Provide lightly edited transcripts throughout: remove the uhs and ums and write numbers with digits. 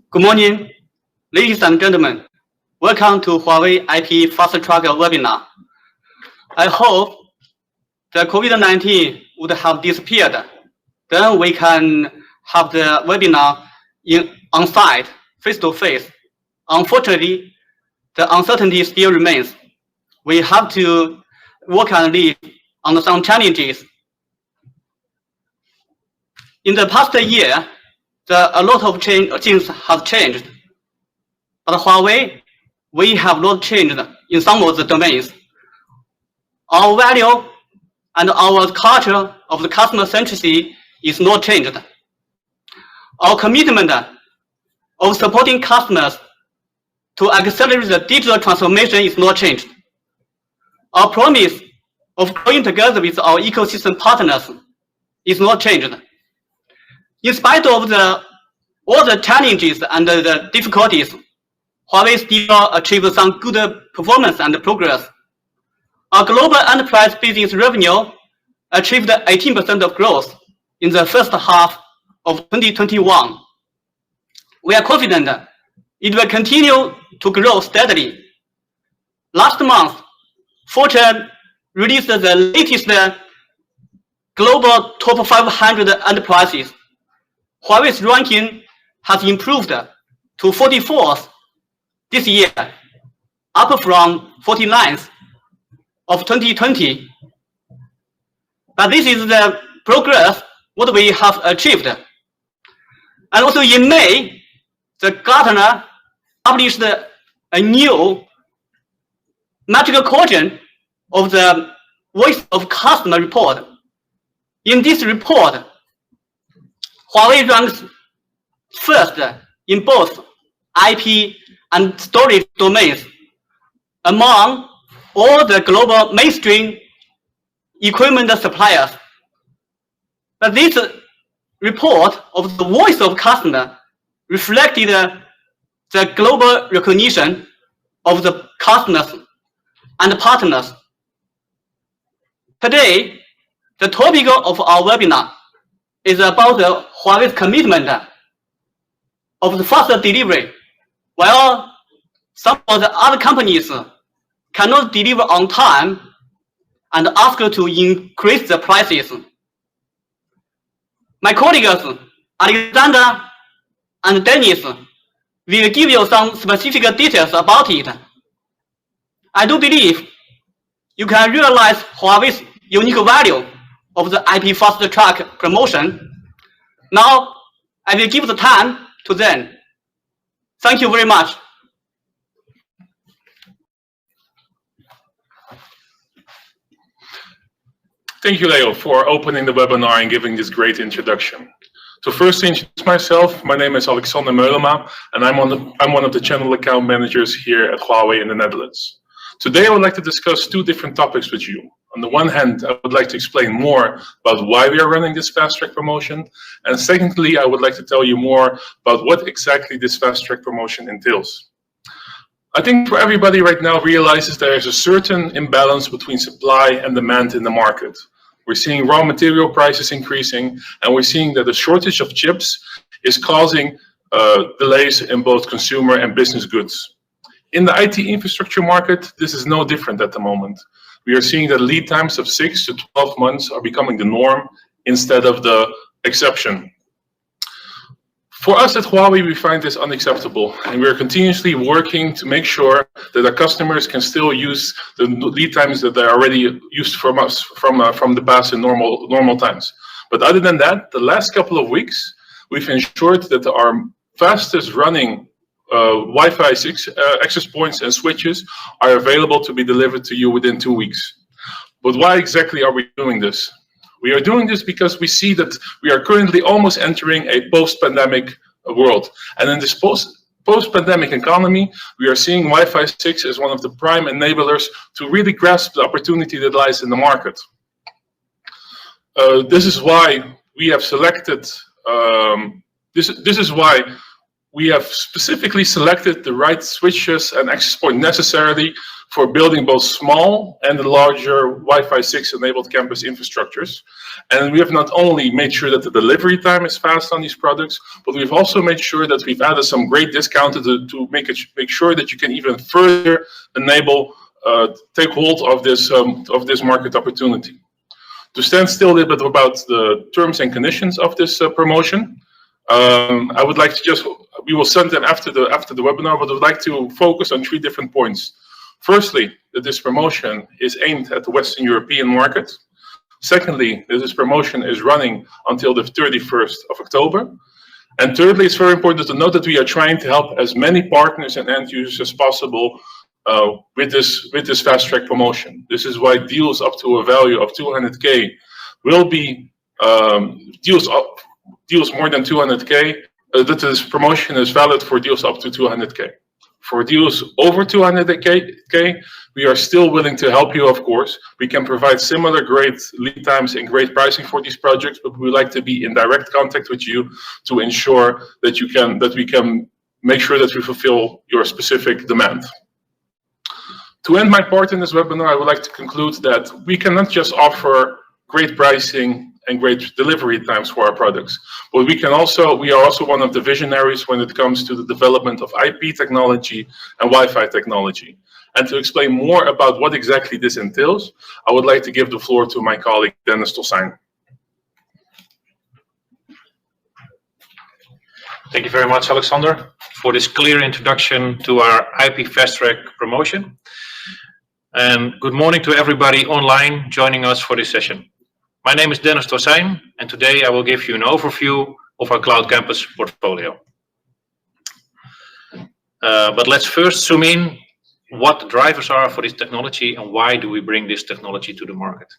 Good morning, ladies and gentlemen. Welcome to Huawei IP Fast Track webinar. I hope the COVID-19 would have disappeared. Then we can have the webinar on site, face-to-face. Unfortunately, the uncertainty still remains. We have to work and live on some challenges. In the past year, a lot of things have changed. But Huawei, we have not changed in some of the domains. Our value and our culture of the customer centricity is not changed. Our commitment of supporting customers to accelerate the digital transformation is not changed. Our promise of growing together with our ecosystem partners is not changed. In spite of all the challenges and the difficulties, Huawei still achieved some good performance and progress. Our global enterprise business revenue achieved 18% of growth in the first half of 2021. We are confident it will continue to grow steadily. Last month, Fortune released the latest global top 500 enterprises. Huawei's ranking has improved to 44th this year, up from 49th of 2020. But this is the progress what we have achieved. And also in May, the Gartner published a new magical quadrant of the Voice of Customer report. In this report, Huawei ranks first in both IP and storage domains among all the global mainstream equipment suppliers. But this report of the Voice of Customer reflected the global recognition of the customers and partners. Today, the topic of our webinar is about Huawei's commitment of the faster delivery, while some of the other companies cannot deliver on time and ask to increase the prices. My colleagues, Alexander and Dennis, will give you some specific details about it. I do believe you can realize Huawei's unique value of the IP Fast Track promotion. Now, I will give the time to them. Thank you very much. Thank you, Leo, for opening the webinar and giving this great introduction. So first, to introduce myself, my name is Alexander Meulema, and I'm one of the channel account managers here at Huawei in the Netherlands. Today, I would like to discuss two different topics with you. On the one hand, I would like to explain more about why we are running this fast track promotion. And secondly, I would like to tell you more about what exactly this fast track promotion entails. I think for everybody right now realizes there is a certain imbalance between supply and demand in the market. We're seeing raw material prices increasing, and we're seeing that the shortage of chips is causing delays in both consumer and business goods. In the IT infrastructure market, this is no different at the moment. We are seeing that lead times of 6 to 12 months are becoming the norm instead of the exception. For us at Huawei, we find this unacceptable, and we are continuously working to make sure that our customers can still use the lead times that they already used from us from the past in normal times. But other than that, the last couple of weeks, we've ensured that our fastest running Wi-Fi 6 access points and switches are available to be delivered to you within 2 weeks. But why exactly are we doing this? We are doing this because we see that we are currently almost entering a post-pandemic world. And in this post-pandemic economy, we are seeing Wi-Fi 6 as one of the prime enablers to really grasp the opportunity that lies in the market. This is why we have selected, this is why we have specifically selected the right switches and access point necessarily for building both small and the larger Wi-Fi 6 enabled campus infrastructures. And we have not only made sure that the delivery time is fast on these products, but we've also made sure that we've added some great discount to make sure that you can even further enable, take hold of this market opportunity. To stand still a little bit about the terms and conditions of this promotion, I would like to we will send them after the webinar, but I would like to focus on 3 different points. Firstly, that this promotion is aimed at the Western European market. Secondly, that this promotion is running until the 31st of October. And thirdly, it's very important to note that we are trying to help as many partners and end users as possible with this fast track promotion. This is why deals up to a value of 200K will be deals more than 200K. That this promotion is valid for deals up to 200K. For deals over 200K, we are still willing to help you, of course. We can provide similar great lead times and great pricing for these projects, but we like to be in direct contact with you to ensure that we can make sure that we fulfill your specific demand. To end my part in this webinar, I would like to conclude that we cannot just offer great pricing and great delivery times for our products, but we are also one of the visionaries when it comes to the development of IP technology and Wi-Fi technology. And to explain more about what exactly this entails, I would like to give the floor to my colleague, Dennis Tolsijn. Thank you very much, Alexander, for this clear introduction to our IP Fast Track promotion. And good morning to everybody online joining us for this session. My name is Dennis Tolsijn, and today I will give you an overview of our Cloud Campus portfolio. But let's first zoom in what the drivers are for this technology and why do we bring this technology to the market.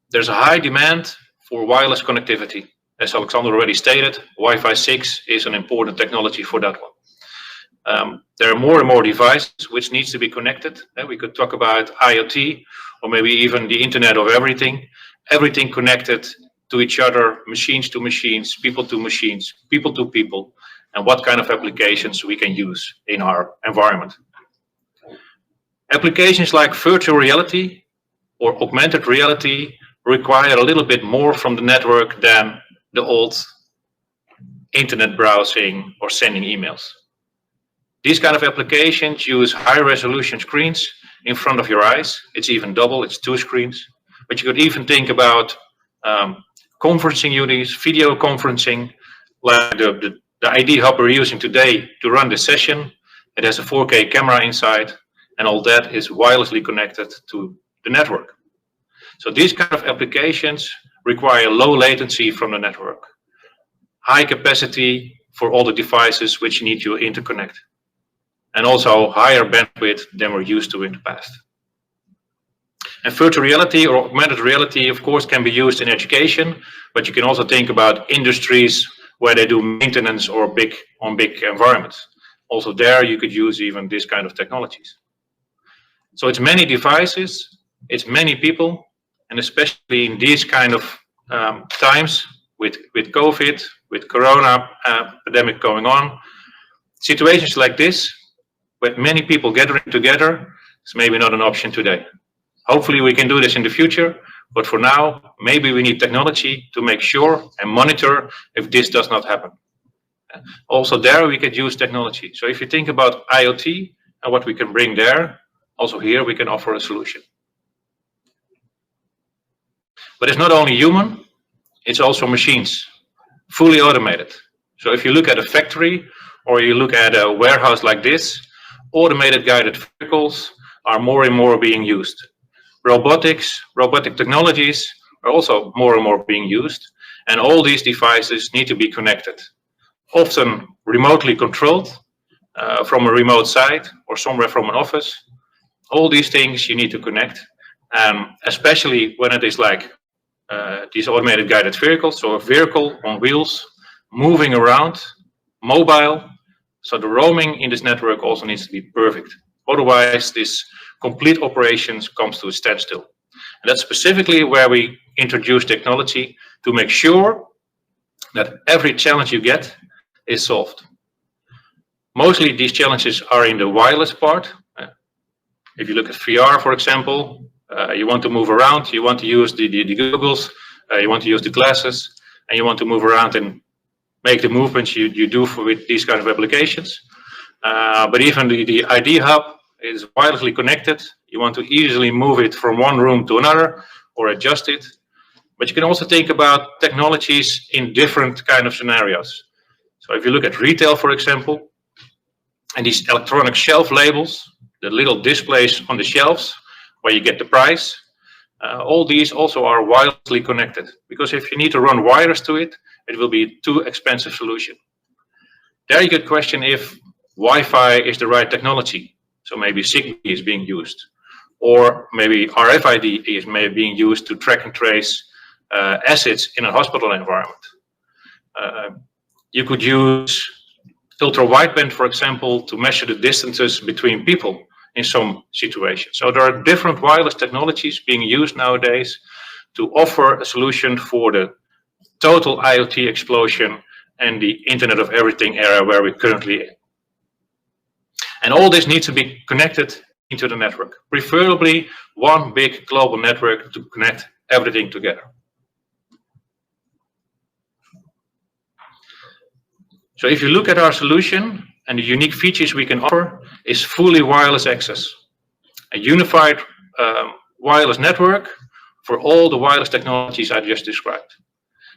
There's a high demand for wireless connectivity. As Alexander already stated, Wi-Fi 6 is an important technology for that one. There are more and more devices which needs to be connected. We could talk about IoT, or maybe even the Internet of Everything connected to each other, machines to machines, people to machines, people to people, and what kind of applications we can use in our environment. Applications like virtual reality or augmented reality require a little bit more from the network than the old internet browsing or sending emails. These kind of applications use high resolution screens in front of your eyes. It's even double, it's 2 screens. But you could even think about conferencing units, video conferencing, like the ID hub we're using today to run this session. It has a 4K camera inside, and all that is wirelessly connected to the network. So these kind of applications require low latency from the network, high capacity for all the devices which need to interconnect, and also higher bandwidth than we're used to in the past. And virtual reality or augmented reality, of course, can be used in education, but you can also think about industries where they do maintenance or big environments. Also there you could use even this kind of technologies. So it's many devices, it's many people, and especially in these kind of times with COVID, with Corona epidemic going on, situations like this, with many people gathering together, is maybe not an option today. Hopefully we can do this in the future, but for now, maybe we need technology to make sure and monitor if this does not happen. Also there we could use technology. So if you think about IoT and what we can bring there, also here we can offer a solution. But it's not only human, it's also machines, fully automated. So if you look at a factory or you look at a warehouse like this, automated guided vehicles are more and more being used. Robotic technologies are also more and more being used, and all these devices need to be connected, often remotely controlled from a remote site or somewhere from an office. All these things you need to connect, especially when it is like these automated guided vehicles, so a vehicle on wheels, moving around, mobile. So the roaming in this network also needs to be perfect. Otherwise, this complete operations comes to a standstill. And that's specifically where we introduce technology to make sure that every challenge you get, is solved. Mostly these challenges are in the wireless part. If you look at VR, for example, you want to move around, you want to use the goggles, you want to use the glasses, and you want to move around and make the movements you do with these kind of applications. But even the ID hub is wirelessly connected. You want to easily move it from one room to another or adjust it. But you can also think about technologies in different kind of scenarios. So if you look at retail, for example, and these electronic shelf labels, the little displays on the shelves where you get the price, all these also are wirelessly connected. Because if you need to run wires to it, it will be a too expensive solution. There you could question if Wi-Fi is the right technology. So maybe Zigbee is being used, or maybe RFID is maybe being used to track and trace assets in a hospital environment. You could use ultra-wideband, for example, to measure the distances between people in some situations. So there are different wireless technologies being used nowadays to offer a solution for the total IoT explosion and the Internet of Everything era where we're currently in. And all this needs to be connected into the network, preferably one big global network to connect everything together. So if you look at our solution, and the unique features we can offer is fully wireless access, a unified wireless network for all the wireless technologies I just described.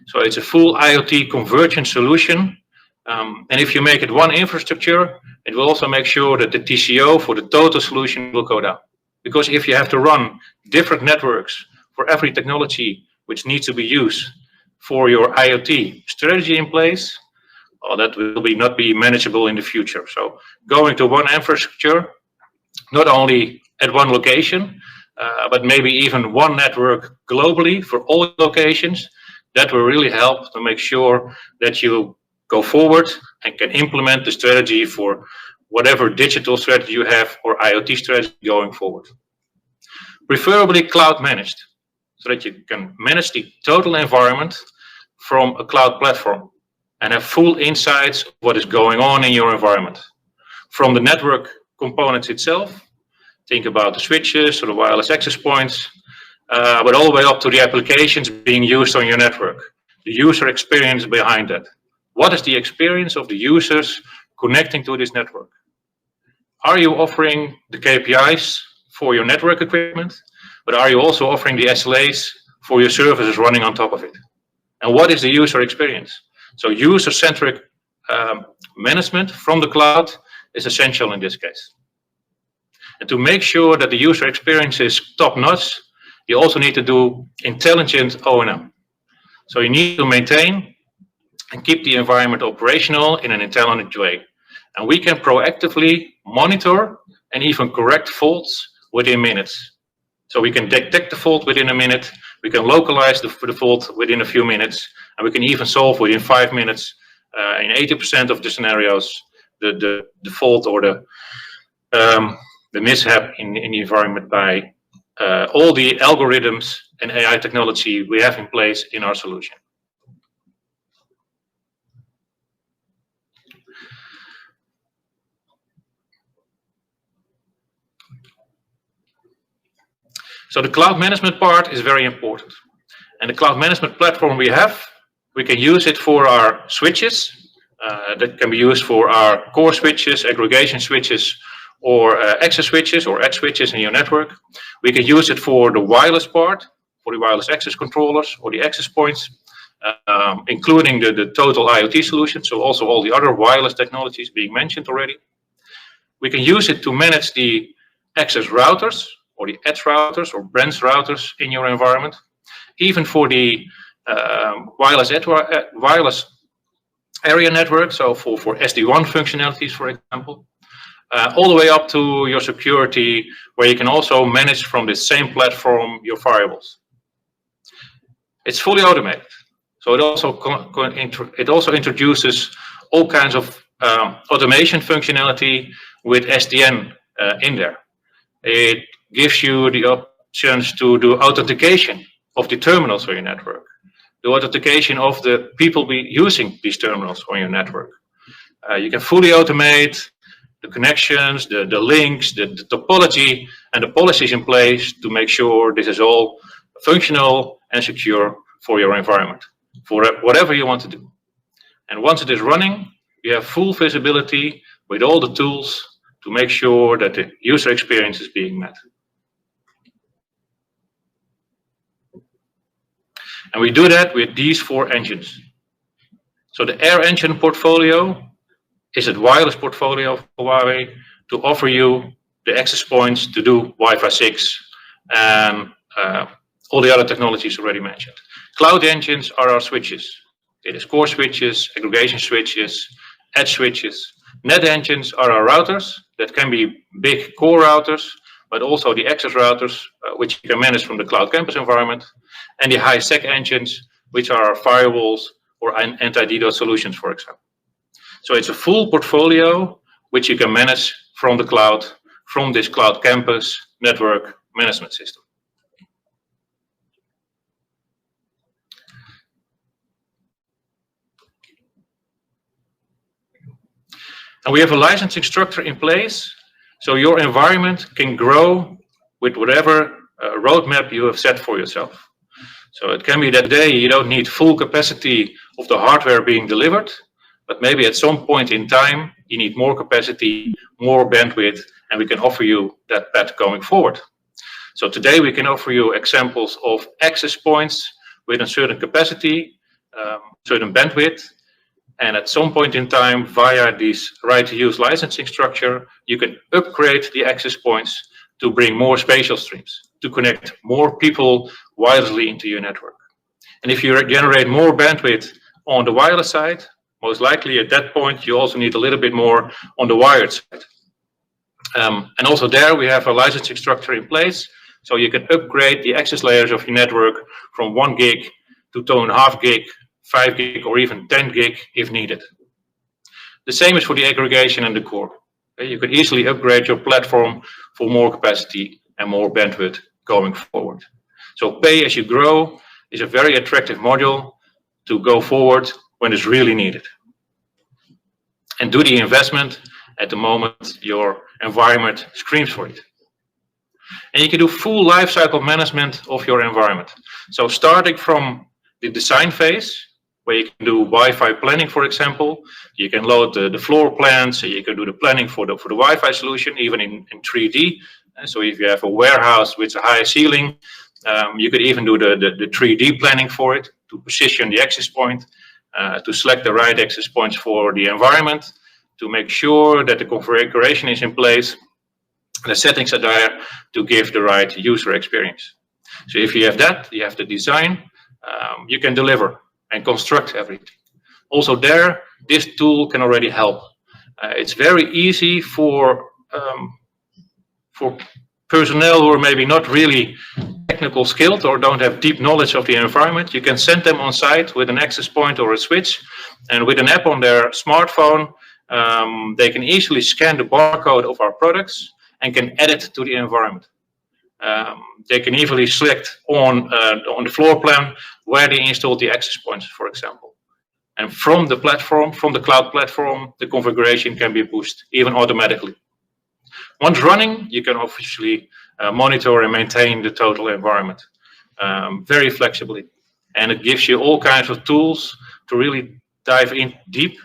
So it's a full IoT convergent solution. And if you make it one infrastructure, it will also make sure that the TCO for the total solution will go down. Because if you have to run different networks for every technology which needs to be used for your IoT strategy in place, well, that will not be manageable in the future. So going to one infrastructure, not only at one location, but maybe even one network globally for all locations, that will really help to make sure that you go forward and can implement the strategy for whatever digital strategy you have or IoT strategy going forward. Preferably cloud managed, so that you can manage the total environment from a cloud platform and have full insights of what is going on in your environment. From the network components itself, think about the switches or the wireless access points, but all the way up to the applications being used on your network, the user experience behind that. What is the experience of the users connecting to this network? Are you offering the KPIs for your network equipment, but are you also offering the SLAs for your services running on top of it? And what is the user experience? So user-centric management from the cloud is essential in this case. And to make sure that the user experience is top-notch, you also need to do intelligent O&M. So you need to maintain and keep the environment operational in an intelligent way. And we can proactively monitor and even correct faults within minutes. So we can detect the fault within a minute, we can localize the fault within a few minutes, and we can even solve within 5 minutes, in 80% of the scenarios, the fault or the mishap in the environment by all the algorithms and AI technology we have in place in our solution. So the cloud management part is very important. And the cloud management platform we have, we can use it for our switches. That can be used for our core switches, aggregation switches, or access switches or edge switches in your network. We can use it for the wireless part, for the wireless access controllers or the access points, including the total IoT solution, so also all the other wireless technologies being mentioned already. We can use it to manage the access routers or the edge routers or branch routers in your environment, even for the wireless area network, so for SD-WAN functionalities, for example, all the way up to your security, where you can also manage from the same platform your firewalls. It's fully automated, so it also introduces all kinds of automation functionality with SDN in there. It gives you the options to do authentication of the terminals on your network, the authentication of the people using these terminals on your network. You can fully automate the connections, the links, the topology, and the policies in place to make sure this is all functional and secure for your environment, for whatever you want to do. And once it is running, you have full visibility with all the tools to make sure that the user experience is being met. And we do that with these 4 engines. So the Air Engine portfolio is a wireless portfolio for Huawei to offer you the access points to do Wi-Fi 6 and all the other technologies already mentioned. Cloud engines are our switches. It is core switches, aggregation switches, edge switches. Net engines are our routers that can be big core routers, but also the access routers, which you can manage from the cloud campus environment, and the high-sec engines, which are our firewalls or anti-DDoS solutions, for example. So it's a full portfolio which you can manage from the cloud, from this cloud campus network management system. And we have a licensing structure in place, so your environment can grow with whatever roadmap you have set for yourself. So it can be that today you don't need full capacity of the hardware being delivered, but maybe at some point in time you need more capacity, more bandwidth, and we can offer you that path going forward. So today we can offer you examples of access points with a certain capacity, certain bandwidth, and at some point in time, via this right-to-use licensing structure, you can upgrade the access points to bring more spatial streams, to connect more people wirelessly into your network. And if you generate more bandwidth on the wireless side, most likely at that point, you also need a little bit more on the wired side. And also there, we have a licensing structure in place, so you can upgrade the access layers of your network from 1 gig to 2.5 gig, 5 gig, or even 10 gig if needed. The same is for the aggregation and the core. You can easily upgrade your platform for more capacity and more bandwidth going forward. So pay as you grow is a very attractive module to go forward when it's really needed. And do the investment at the moment your environment screams for it. And you can do full lifecycle management of your environment. So starting from the design phase, where you can do Wi-Fi planning, for example, you can load the floor plans, so you can do the planning for the Wi-Fi solution, even in 3D. So if you have a warehouse with a high ceiling, you could even do the 3D planning for it, to position the access point, to select the right access points for the environment, to make sure that the configuration is in place, the settings are there to give the right user experience. So if you have that, you have the design, you can deliver and construct everything. Also there, this tool can already help. It's very easy for personnel who are maybe not really technical skilled or don't have deep knowledge of the environment. You can send them on site with an access point or a switch, and with an app on their smartphone, they can easily scan the barcode of our products and can add it to the environment. They can easily select on the floor plan where they installed the access points, for example. And from the platform, from the cloud platform, the configuration can be pushed even automatically. Once running, you can obviously monitor and maintain the total environment very flexibly. And it gives you all kinds of tools to really dive in deep,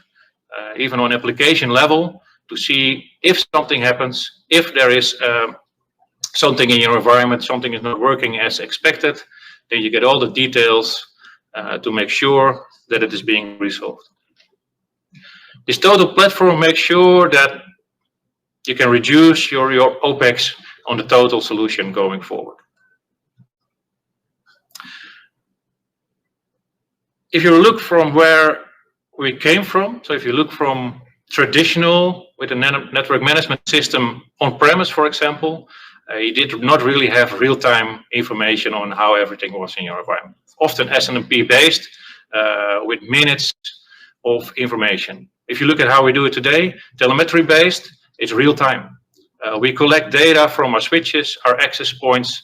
even on application level, to see if something happens, if there is something in your environment, something is not working as expected, then you get all the details to make sure that it is being resolved. This total platform makes sure that you can reduce your OPEX on the total solution going forward. If you look from where we came from, so if you look from traditional with a network management system on-premise, for example, you did not really have real-time information on how everything was in your environment. Often SNMP based with minutes of information. If you look at how we do it today, telemetry based, it's real-time. We collect data from our switches, our access points.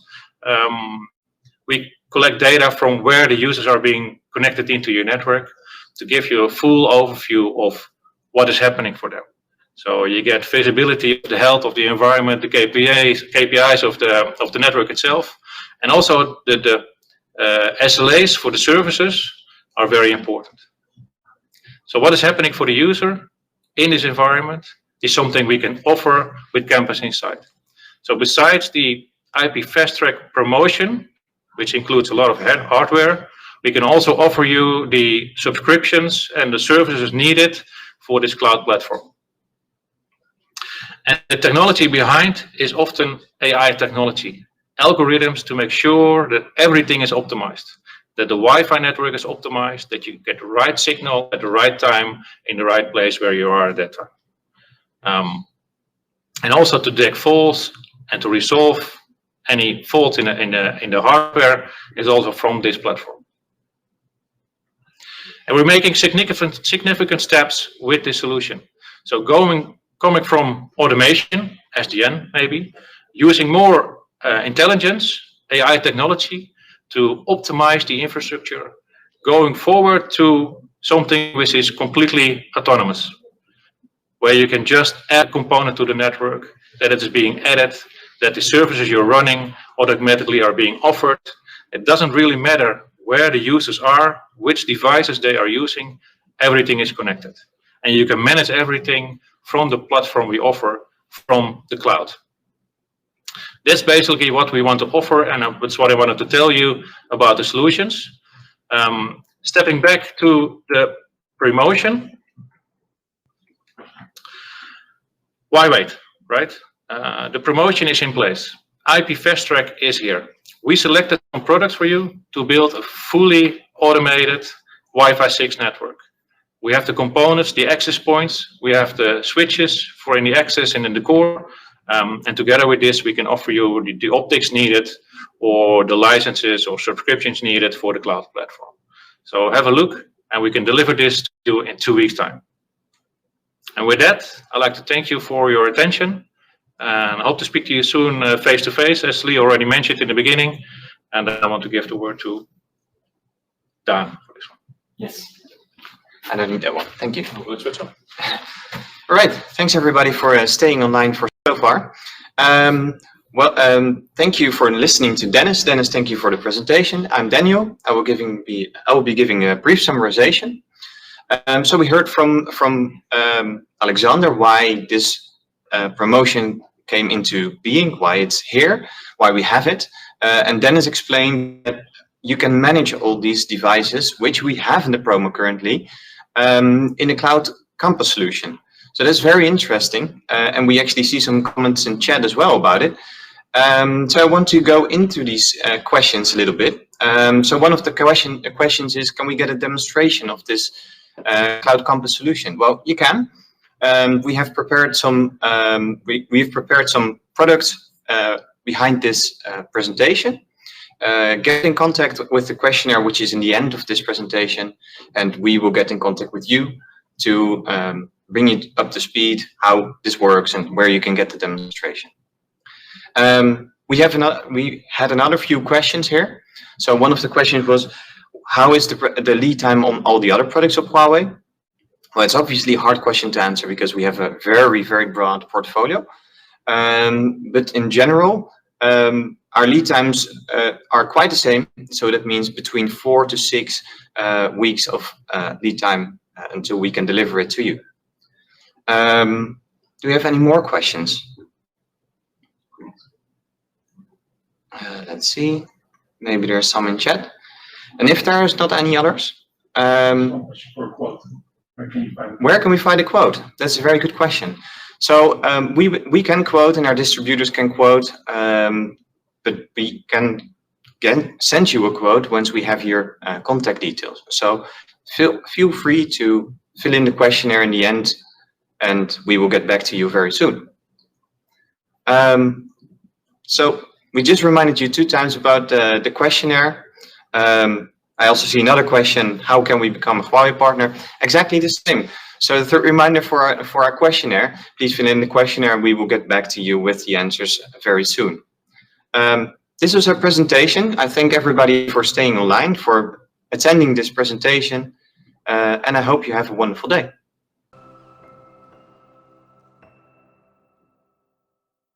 We collect data from where the users are being connected into your network to give you a full overview of what is happening for them. So you get visibility of the health of the environment, the KPIs of the network itself, and also the SLAs for the services are very important. So what is happening for the user in this environment is something we can offer with Campus Insight. So besides the IP Fast Track promotion, which includes a lot of hardware, we can also offer you the subscriptions and the services needed for this cloud platform. And the technology behind is often AI technology, algorithms to make sure that everything is optimized, that the Wi-Fi network is optimized, that you get the right signal at the right time in the right place where you are at that time. And also to detect faults and to resolve any faults in the hardware is also from this platform. And we're making significant steps with this solution. So coming from automation, SDN maybe, using more intelligence, AI technology to optimize the infrastructure, going forward to something which is completely autonomous, where you can just add a component to the network, that it is being added, that the services you're running automatically are being offered. It doesn't really matter where the users are, which devices they are using, everything is connected. And you can manage everything from the platform we offer from the cloud. That's basically what we want to offer, and that's what I wanted to tell you about the solutions. Stepping back to the promotion. Why wait, right? The promotion is in place. IP Fast Track is here. We selected some products for you to build a fully automated Wi-Fi 6 network. We have the components, the access points, we have the switches for any access and in the core, and together with this we can offer you the optics needed or the licenses or subscriptions needed for the cloud platform. So have a look and we can deliver this to you in 2 weeks' time. And with that, I'd like to thank you for your attention and I hope to speak to you soon face to face, as Lee already mentioned in the beginning. And I want to give the word to Dan for this one. Yes. I don't need that one. Thank you. Let's switch on. All right. Thanks everybody for staying online for so far. Thank you for listening to Dennis. Dennis, thank you for the presentation. I'm Daniel. I will be giving a brief summarization. So we heard from Alexander why this promotion came into being, why it's here, why we have it, and Dennis explained that you can manage all these devices, which we have in the promo currently, in a cloud campus solution. So that's very interesting, and we actually see some comments in chat as well about it. So I want to go into these questions a little bit. So one of the questions is, can we get a demonstration of this cloud campus solution? Well, you can. We have prepared some. We've prepared some products behind this presentation. Get in contact with the questionnaire, which is in the end of this presentation, and we will get in contact with you to bring you up to speed how this works and where you can get the demonstration. We had another few questions here. So one of the questions was, how is the lead time on all the other products of Huawei? Well, it's obviously a hard question to answer because we have a very, very broad portfolio. But in general, our lead times are quite the same. So that means between 4 to 6 weeks of lead time until we can deliver it to you. Do we have any more questions? Let's see. Maybe there's some in chat. And if there is not any others, where can we find a quote? That's a very good question. So we can quote and our distributors can quote, but we can send you a quote once we have your contact details. So feel free to fill in the questionnaire in the end and we will get back to you very soon. So we just reminded you 2 times about the questionnaire. I also see another question, how can we become a Huawei partner? Exactly the same. So the third reminder for our questionnaire, please fill in the questionnaire and we will get back to you with the answers very soon. This was our presentation. I thank everybody for staying online, for attending this presentation, and I hope you have a wonderful day.